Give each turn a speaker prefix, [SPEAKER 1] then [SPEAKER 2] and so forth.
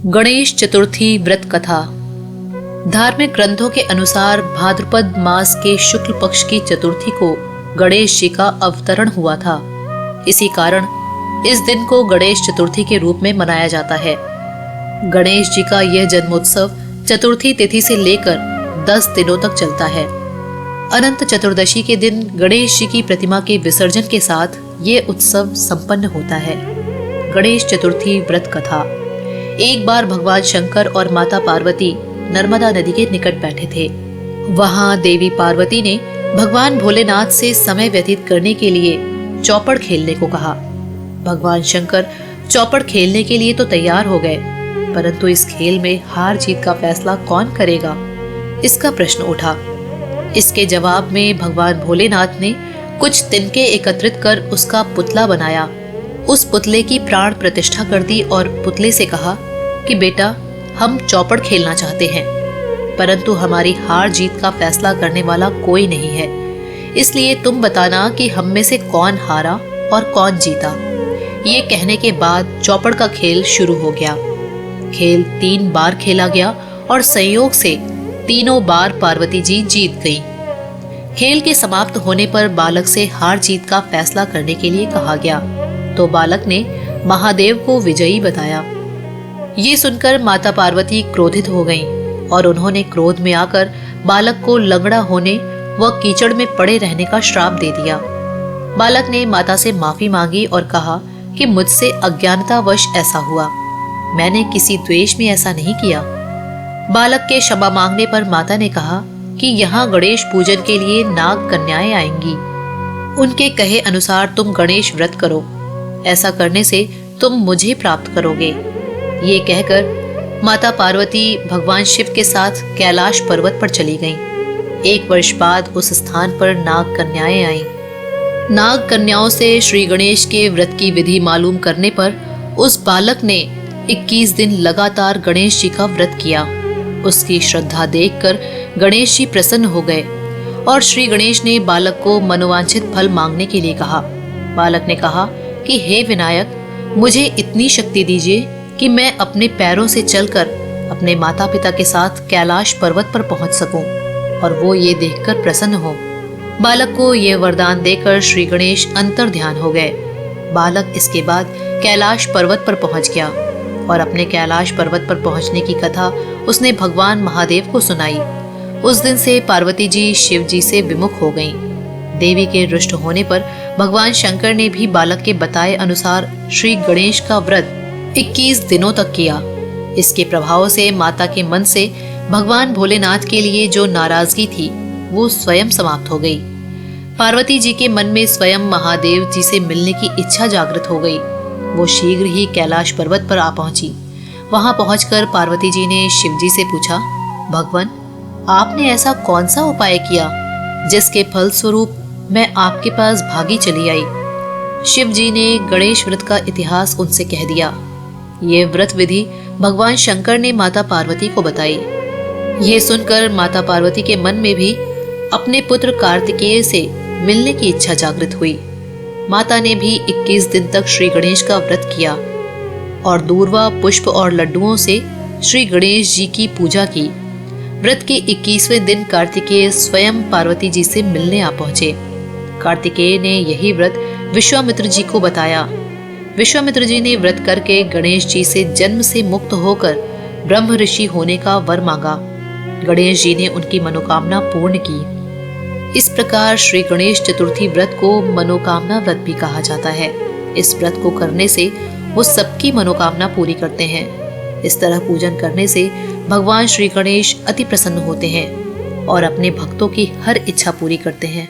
[SPEAKER 1] गणेश चतुर्थी व्रत कथा। धार्मिक ग्रंथों के अनुसार भाद्रपद मास के शुक्ल पक्ष की चतुर्थी को गणेश जी का अवतरण हुआ था। इसी कारण इस दिन को गणेश चतुर्थी के रूप में मनाया जाता है। गणेश जी का यह जन्मोत्सव चतुर्थी तिथि से लेकर 10 दिनों तक चलता है। अनंत चतुर्दशी के दिन गणेश जी की प्रतिमा के विसर्जन के साथ ये उत्सव संपन्न होता है। गणेश चतुर्थी व्रत कथा। एक बार भगवान शंकर और माता पार्वती नर्मदा नदी के निकट बैठे थे। वहां देवी पार्वती ने भगवान भोलेनाथ से समय व्यतीत करने के लिए चौपड़ खेलने को कहा। भगवान शंकर चौपड़ खेलने के लिए तो तैयार हो गए, परंतु इस खेल में हार जीत का फैसला कौन करेगा, इसका प्रश्न उठा। इसके जवाब में भगवान भोलेनाथ ने कुछ तिनके एकत्रित कर उसका पुतला बनाया। उस पुतले की प्राण प्रतिष्ठा कर दी और पुतले से कहा कि बेटा, हम चौपड़ खेलना चाहते हैं, परंतु हमारी हार जीत का फैसला करने वाला कोई नहीं है, इसलिए तुम बताना कि हम में से कौन हारा और कौन जीता। ये कहने के बाद चौपड़ का खेल शुरू हो गया। खेल 3 बार खेला गया और संयोग से तीनों बार पार्वती जी जीत गई। खेल के समाप्त होने पर बालक से हार जीत का फैसला करने के लिए कहा गया, तो बालक ने महादेव को विजयी बताया। ये सुनकर माता पार्वती क्रोधित हो गईं और उन्होंने क्रोध में आकर बालक को लंगड़ा होने व कीचड़ में पड़े रहने का श्राप दे दिया। बालक ने माता से माफी मांगी और कहा कि मुझसे अज्ञानतावश ऐसा हुआ, मैंने किसी द्वेष में ऐसा नहीं किया। बालक के क्षमा मांगने पर माता ने कहा कि यहाँ गणेश पूजन के लिए नाग कन्याएं आएंगी, उनके कहे अनुसार तुम गणेश व्रत करो, ऐसा करने से तुम मुझे प्राप्त करोगे। ये कहकर माता पार्वती भगवान शिव के साथ कैलाश पर्वत पर चली गईं। 1 वर्ष बाद उस स्थान पर नाग कन्याएं आईं। नाग कन्याओं से श्री गणेश के व्रत की विधि मालूम करने पर उस बालक ने 21 दिन लगातार गणेश जी का व्रत किया। उसकी श्रद्धा देखकर गणेश जी प्रसन्न हो गए और श्री गणेश ने बालक को मनोवांछित फल मांगने के लिए कहा। बालक ने कहा कि हे विनायक, मुझे इतनी शक्ति दीजिए कि मैं अपने पैरों से चलकर अपने माता पिता के साथ कैलाश पर्वत पर पहुंच सकूं और वो ये देखकर प्रसन्न हो। बालक को ये वरदान देकर श्री गणेश अंतर ध्यान हो गए। बालक इसके बाद कैलाश पर्वत पर पहुंच गया और अपने कैलाश पर्वत पर पहुंचने की कथा उसने भगवान महादेव को सुनाई। उस दिन से पार्वती जी शिव जी से विमुख हो गईं। देवी के रुष्ट होने पर भगवान शंकर ने भी बालक के बताए अनुसार श्री गणेश का व्रत 21 दिनों तक किया। इसके प्रभाव से माता के मन से भगवान भोलेनाथ के लिए जो नाराजगी थी वो स्वयं समाप्त हो गई। पार्वती जी के मन में स्वयं महादेव जी से मिलने की इच्छा जागृत हो गई। वो शीघ्र ही कैलाश पर्वत पर आ पहुंची। वहां पहुंचकर पार्वती जी ने शिव जी से पूछा, भगवान, आपने ऐसा कौन सा उपाय किया जिसके फल स्वरूप मैं आपके पास भागी चली आई? शिव जी ने गणेश व्रत का इतिहास उनसे कह दिया। ये व्रत विधि भगवान शंकर ने माता पार्वती को बताई। यह सुनकर माता पार्वती के मन में भी अपने पुत्र कार्तिकेय से मिलने की इच्छा जागृत हुई। माता ने भी 21 दिन तक श्री गणेश का व्रत किया और दूर्वा, पुष्प और लड्डुओं से श्री गणेश जी की पूजा की। व्रत के 21वें दिन कार्तिकेय स्वयं पार्वती जी से मिलने आ पहुंचे। कार्तिकेय ने यही व्रत विश्वामित्र जी को बताया। विश्वामित्र जी ने व्रत करके गणेश जी से जन्म से मुक्त होकर ब्रह्म ऋषि होने का वर मांगा। गणेश जी ने उनकी मनोकामना पूर्ण की। इस प्रकार श्री गणेश चतुर्थी व्रत को मनोकामना व्रत भी कहा जाता है। इस व्रत को करने से वो सबकी मनोकामना पूरी करते हैं। इस तरह पूजन करने से भगवान श्री गणेश अति प्रसन्न होते हैं और अपने भक्तों की हर इच्छा पूरी करते हैं।